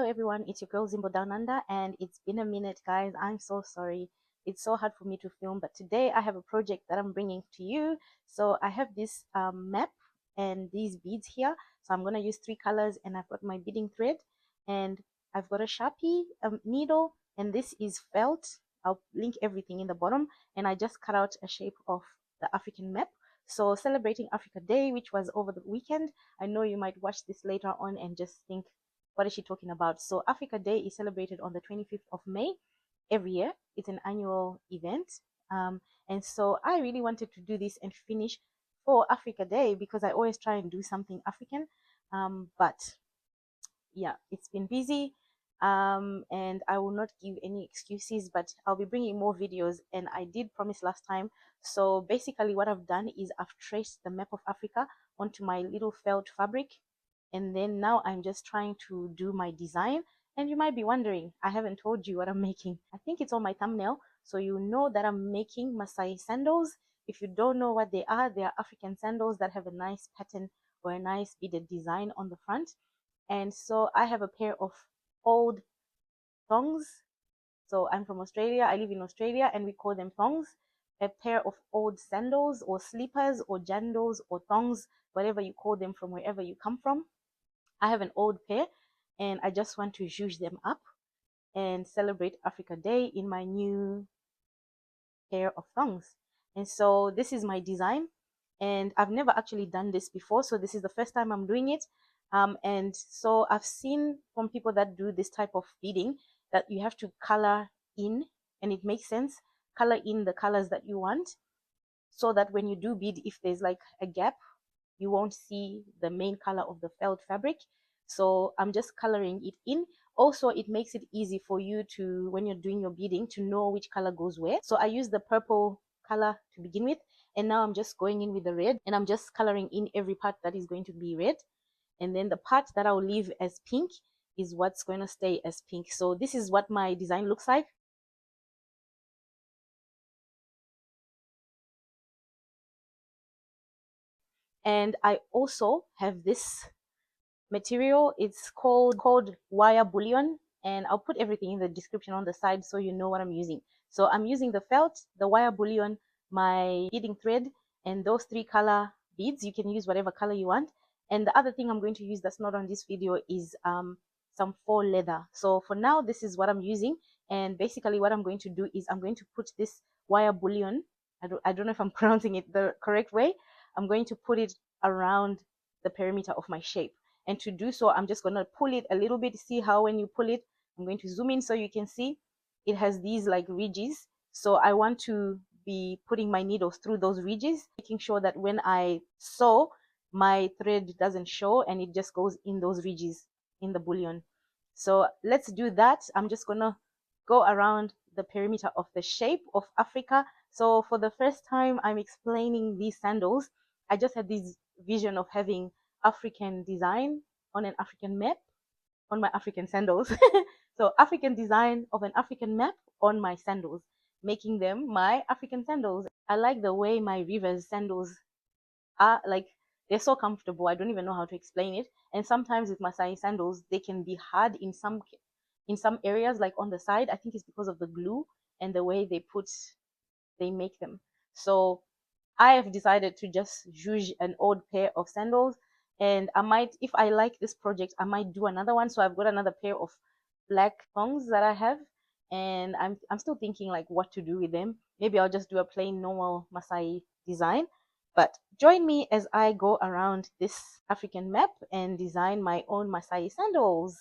everyone, it's your girl Zimbo Down Under, and it's been a minute, guys. I'm so sorry. It's so hard for me to film, but today I have a project that I'm bringing to you. So I have this map and these beads here. So I'm gonna use 3 colors, and I've got my beading thread, and I've got a Sharpie needle, and this is felt. I'll link everything in the bottom, and I just cut out a shape of the African map. So celebrating Africa Day, which was over the weekend. I know you might watch this later on and just think, what is she talking about? So Africa Day is celebrated on the 25th of May every year. It's an annual event. And so I really wanted to do this and finish for Africa Day because I always try and do something African. But yeah, it's been busy. And I will not give any excuses, but I'll be bringing more videos, and I did promise last time. So basically what I've done is I've traced the map of Africa onto my little felt fabric, and then now I'm just trying to do my design. And you might be wondering, I haven't told you what I'm making. I think it's on my thumbnail, so you know that I'm making Maasai sandals. If you don't know what they are African sandals that have a nice pattern or a nice beaded design on the front. And so I have a pair of old thongs. So I'm from Australia, I live in Australia, and we call them thongs. A pair of old sandals or slippers or jandals or thongs, whatever you call them from wherever you come from. I have an old pair, and I just want to zhuzh them up and celebrate Africa Day in my new pair of thongs. And so this is my design, and I've never actually done this before, so this is the first time I'm doing it. And so I've seen from people that do this type of beading that you have to color in, and it makes sense, color in the colors that you want, so that when you do bead, if there's like a gap, you won't see the main color of the felt fabric. So I'm just coloring it in. Also, it makes it easy for you to, when you're doing your beading, to know which color goes where. So I use the purple color to begin with, and now I'm just going in with the red, and I'm just coloring in every part that is going to be red, and then the part that I'll leave as pink is what's going to stay as pink. So this is what my design looks like. And I also have this material. It's called wire bullion, and I'll put everything in the description on the side so you know what I'm using. So I'm using the felt, the wire bullion, my beading thread, and those 3 color beads. You can use whatever color you want. And the other thing I'm going to use that's not on this video is some faux leather. So for now, this is what I'm using. And basically what I'm going to do is I'm going to put this wire bullion, I don't know if I'm pronouncing it the correct way. I'm going to put it around the perimeter of my shape. And to do so, I'm just going to pull it a little bit. See how when you pull it, I'm going to zoom in so you can see it has these like ridges. So I want to be putting my needles through those ridges, making sure that when I sew, my thread doesn't show and it just goes in those ridges in the bullion. So let's do that. I'm just going to go around the perimeter of the shape of Africa. So for the first time I'm explaining these sandals, I just had this vision of having African design on an African map on my African sandals. So African design of an African map on my sandals, making them my African sandals. I like the way my Rivers sandals are, like, they're so comfortable. I don't even know how to explain it. And sometimes with Maasai sandals, they can be hard in some areas, like on the side. I think it's because of the glue and the way they make them. So I have decided to just use an old pair of sandals, and I might, if I like this project, I might do another one. So I've got another pair of black thongs that I have, and I'm still thinking like what to do with them. Maybe I'll just do a plain normal Maasai design. But join me as I go around this African map and design my own Maasai sandals.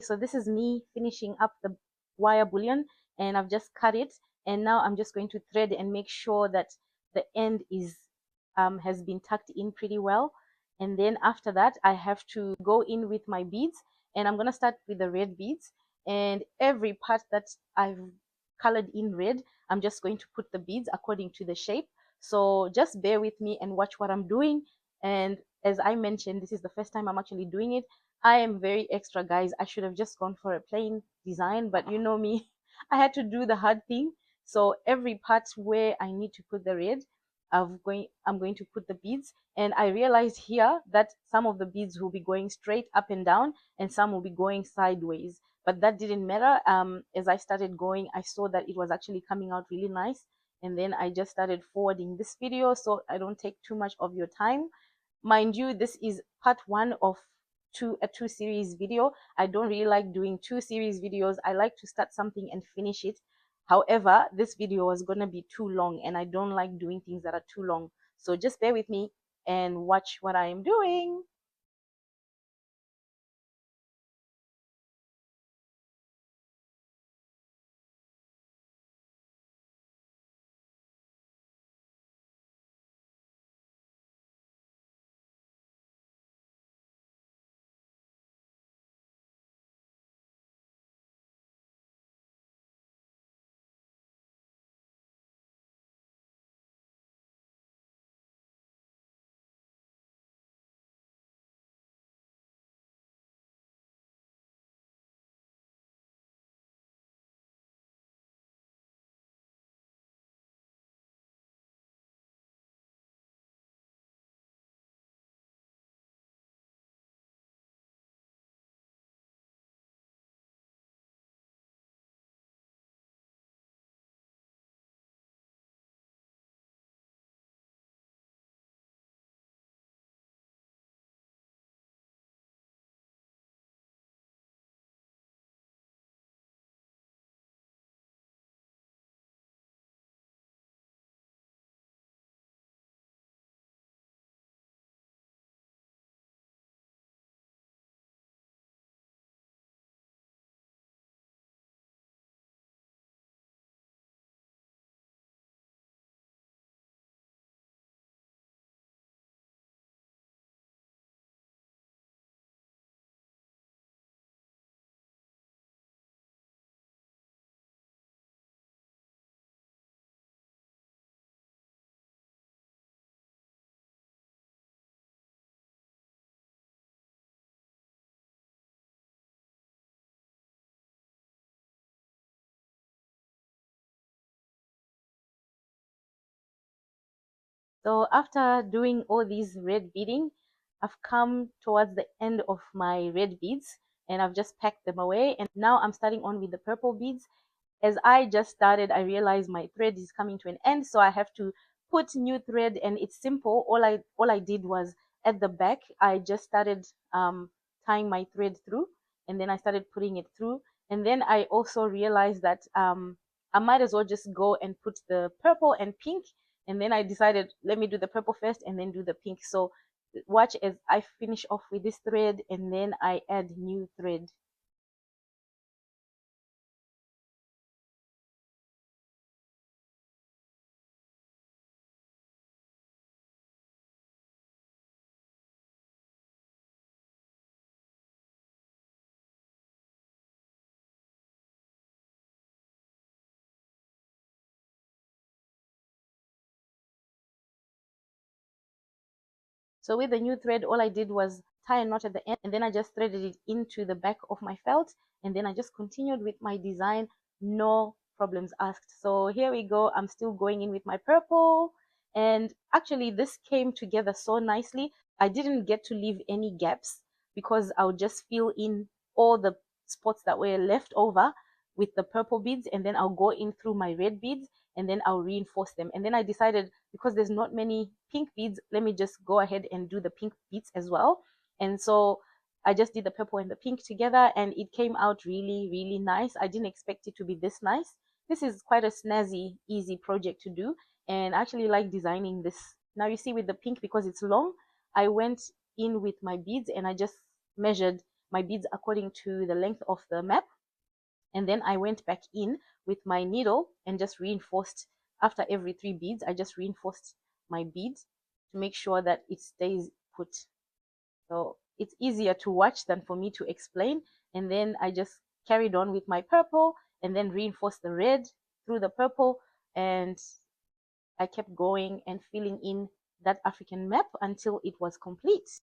So this is me finishing up the wire bullion, and I've just cut it, and now I'm just going to thread and make sure that the end is has been tucked in pretty well. And then after that, I have to go in with my beads, and I'm gonna start with the red beads. And every part that I've colored in red, I'm just going to put the beads according to the shape. So just bear with me and watch what I'm doing. And as I mentioned, this is the first time I'm actually doing it. I am very extra, guys. I should have just gone for a plain design, but you know me, I had to do the hard thing. So every part where I need to put the red, I'm going to put the beads. And I realized here that some of the beads will be going straight up and down, and some will be going sideways. But that didn't matter. As I started going, I saw that it was actually coming out really nice. And then I just started forwarding this video so I don't take too much of your time. Mind you, this is part one of a two series video. I don't really like doing two series videos. I like to start something and finish it. However, this video was going to be too long, and I don't like doing things that are too long. So just bear with me and watch what I am doing. So after doing all these red beading, I've come towards the end of my red beads, and I've just packed them away. And now I'm starting on with the purple beads. As I just started, I realized my thread is coming to an end, so I have to put new thread. And it's simple. All I did was at the back, I just started tying my thread through, and then I started putting it through. And then I also realized that I might as well just go and put the purple and pink. And then I decided, let me do the purple first and then do the pink. So watch as I finish off with this thread, and then I add new thread. So with the new thread, all I did was tie a knot at the end, and then I just threaded it into the back of my felt, and then I just continued with my design. No problems asked. So here we go. I'm still going in with my purple, and actually this came together so nicely. I didn't get to leave any gaps because I'll just fill in all the spots that were left over with the purple beads, and then I'll go in through my red beads, and then I'll reinforce them. And then I decided, because there's not many pink beads, let me just go ahead and do the pink beads as well. And so I just did the purple and the pink together, and it came out really, really nice. I didn't expect it to be this nice. This is quite a snazzy, easy project to do, and I actually like designing this. Now you see with the pink, because it's long, I went in with my beads and I just measured my beads according to the length of the map. And then I went back in with my needle and just reinforced. After every 3 beads, I just reinforced my beads to make sure that it stays put. So it's easier to watch than for me to explain. And then I just carried on with my purple and then reinforced the red through the purple, and I kept going and filling in that African map until it was complete.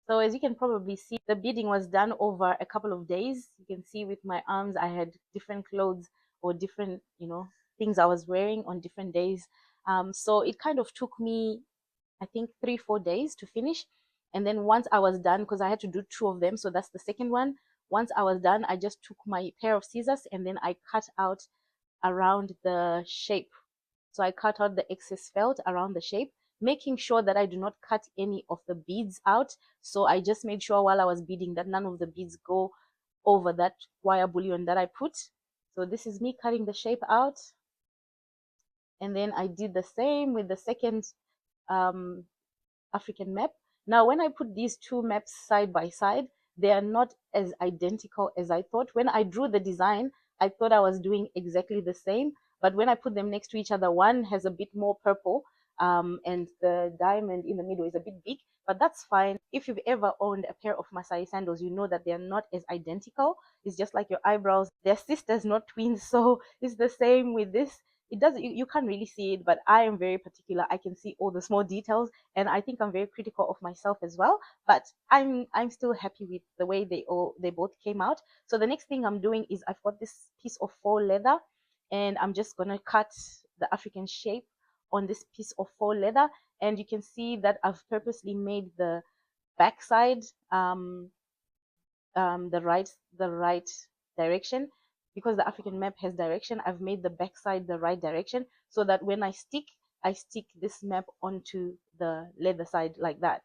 So as you can probably see, the beading was done over a couple of days. You can see with my arms, I had different clothes or different, things I was wearing on different days. So it kind of took me, I think, 3-4 days to finish. And then once I was done, because I had to do two of them, so that's the second one. Once I was done, I just took my pair of scissors and then I cut out around the shape. So I cut out the excess felt around the shape, making sure that I do not cut any of the beads out. So I just made sure while I was beading that none of the beads go over that wire bullion that I put. So this is me cutting the shape out. And then I did the same with the second um, African map. Now, when I put these two maps side by side, they are not as identical as I thought. When I drew the design, I thought I was doing exactly the same. But when I put them next to each other, one has a bit more purple, and the diamond in the middle is a bit big. But that's fine. If you've ever owned a pair of Maasai sandals, you know that they're not as identical. It's just like your eyebrows. They're sisters, not twins. So it's the same with this. It doesn't, you can't really see it, but I am very particular. I can see all the small details, and I think I'm very critical of myself as well. But I'm still happy with the way they both came out. So the next thing I'm doing is I've got this piece of faux leather, and I'm just gonna cut the African shape on this piece of faux leather. And you can see that I've purposely made the backside the right direction, because the African map has direction. I've made the backside the right direction so that when I stick this map onto the leather side like that.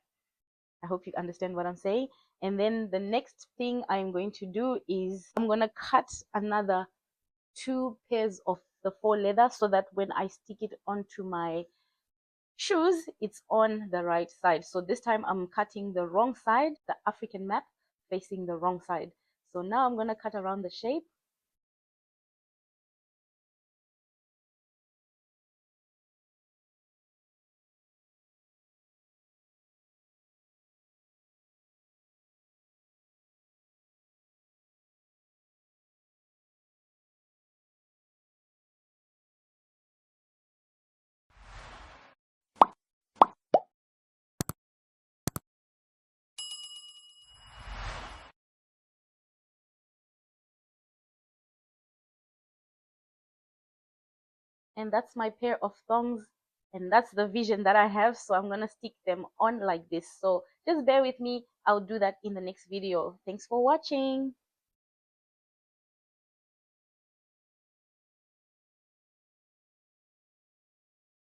I hope you understand what I'm saying. And then the next thing I'm going to do is I'm going to cut another 2 pairs of the faux leather so that when I stick it onto my shoes, it's on the right side. So this time I'm cutting the wrong side, the African map facing the wrong side. So now I'm going to cut around the shape. And that's my pair of thongs, and that's the vision that I have. So I'm going to stick them on like this. So just bear with me. I'll do that in the next video. Thanks for watching.